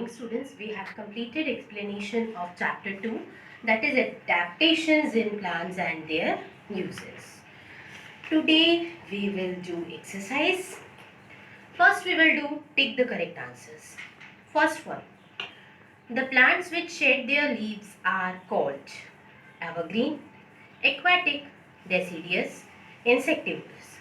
morning students. We have completed explanation of chapter 2, that is adaptations in plants and their uses. Today we will do exercise. First we will do tick the correct answers. First one, the plants which shed their leaves are called evergreen, aquatic, deciduous, insectivorous.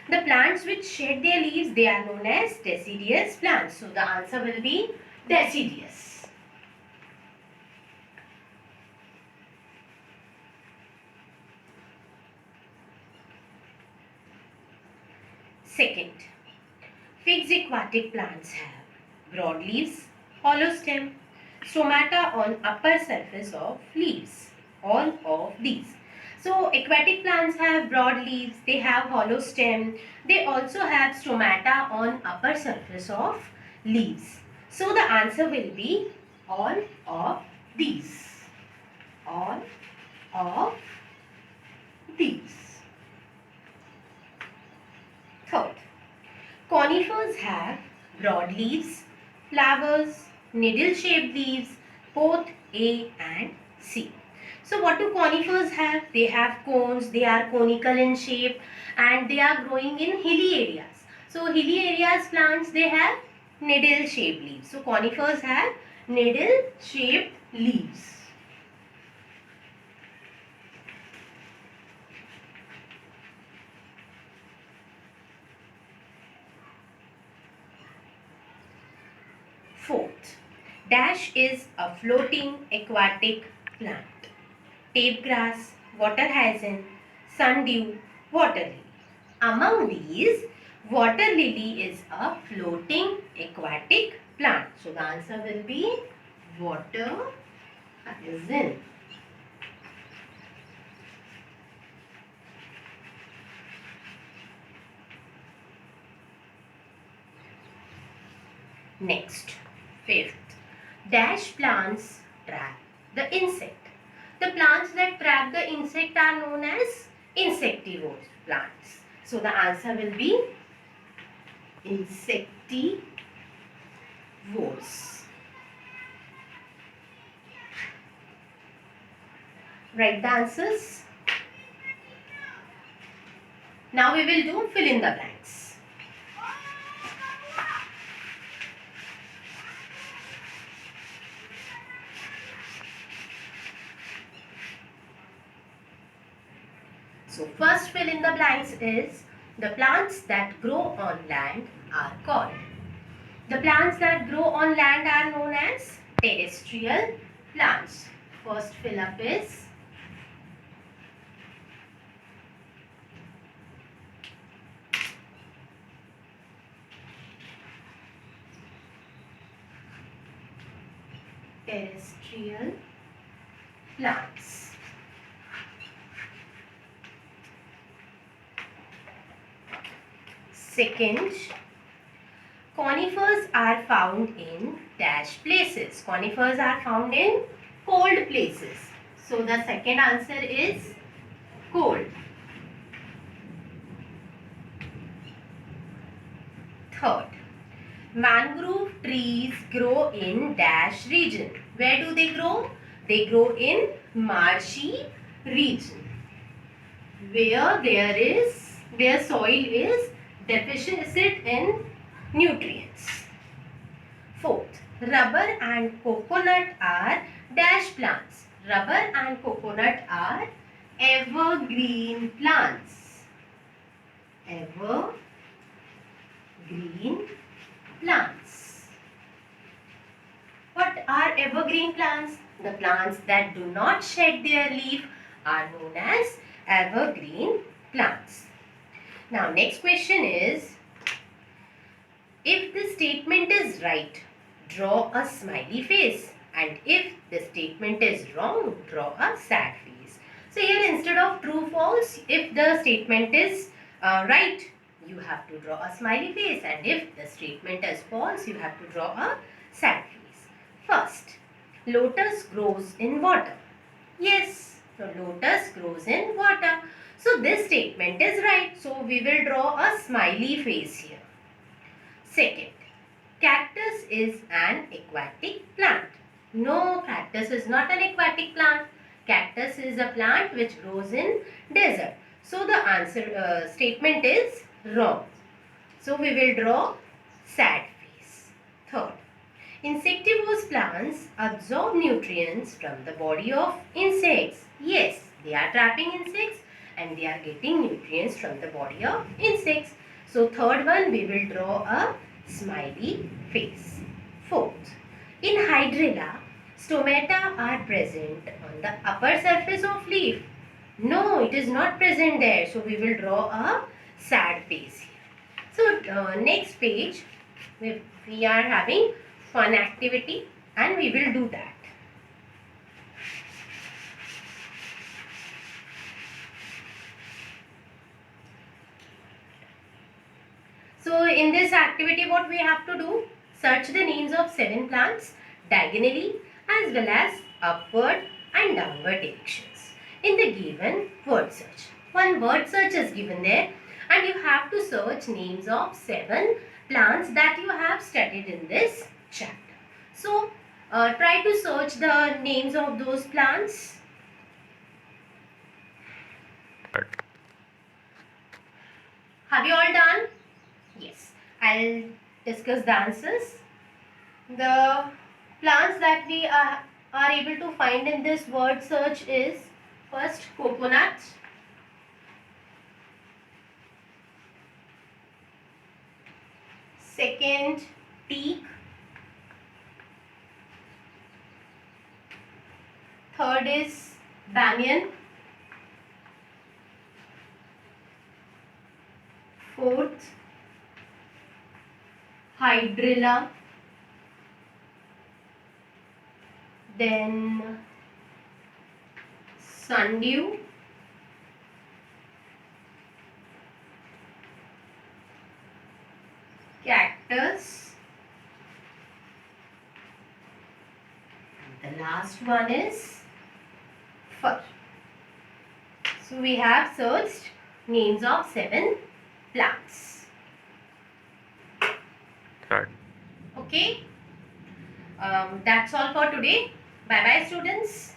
The plants which shed their leaves, they are known as deciduous plants. So the answer will be deciduous. Second, figs aquatic plants have broad leaves, hollow stem, stomata on upper surface of leaves. All of these. So aquatic plants have broad leaves, they have hollow stem, they also have stomata on upper surface of leaves. So the answer will be all of these. All of these. Third, conifers have broad leaves, flowers, needle-shaped leaves, both A and C. So what do conifers have? They have cones, they are conical in shape and they are growing in hilly areas. So hilly areas plants, they have needle-shaped leaves. So conifers have needle-shaped leaves. Fourth, dash is a floating aquatic plant. Tape grass, water hyacinth, sundew, water lily. Among these, water lily is a floating aquatic plant. So the answer will be water hyacinth. Next, fifth, dash plants trap the insect. The plants that trap the insect are known as insectivorous plants. So the answer will be insectivores. Write the answers. Now we will do fill in the blanks. So first fill in the blanks is the plants that grow on land are called. The plants that grow on land are known as terrestrial plants. First fill up is terrestrial plants. Second, conifers are found in dash places. Conifers are found in cold places. So the second answer is cold. Third, mangrove trees grow in dash region. Where do they grow? They grow in marshy region, where soil is deficient in nutrients. Fourth, rubber and coconut are dash plants. Rubber and coconut are evergreen plants. Evergreen plants. What are evergreen plants? The plants that do not shed their leaf are known as evergreen plants. Now next question is, if the statement is right, draw a smiley face, and if the statement is wrong, draw a sad face. So here instead of true false, if the statement is right, you have to draw a smiley face, and if the statement is false, you have to draw a sad face. First, lotus grows in water. Yes, so lotus grows in water. So this statement is right. So we will draw a smiley face here. Second, cactus is an aquatic plant. No, cactus is not an aquatic plant. Cactus is a plant which grows in desert. So the answer statement is wrong. So we will draw sad face. Third, insectivorous plants absorb nutrients from the body of insects. Yes, they are trapping insects and they are getting nutrients from the body of insects. So third one, we will draw a smiley face. Fourth, in Hydrilla, stomata are present on the upper surface of leaf. No, it is not present there. So we will draw a sad face here. So next page, we are having fun activity and we will do that. So in this activity what we have to do? Search the names of 7 plants diagonally as well as upward and downward directions in the given word search. One word search is given there and you have to search names of 7 plants that you have studied in this chapter. So try to search the names of those plants. Have you all done? Yes. I'll discuss the answers. The plants that we are able to find in this word search is first coconut, second teak, third is banyan, fourth hydrilla, then sundew, cactus, and the last one is fir. So we have searched names of 7 plants. Okay. That's all for today. Bye bye students.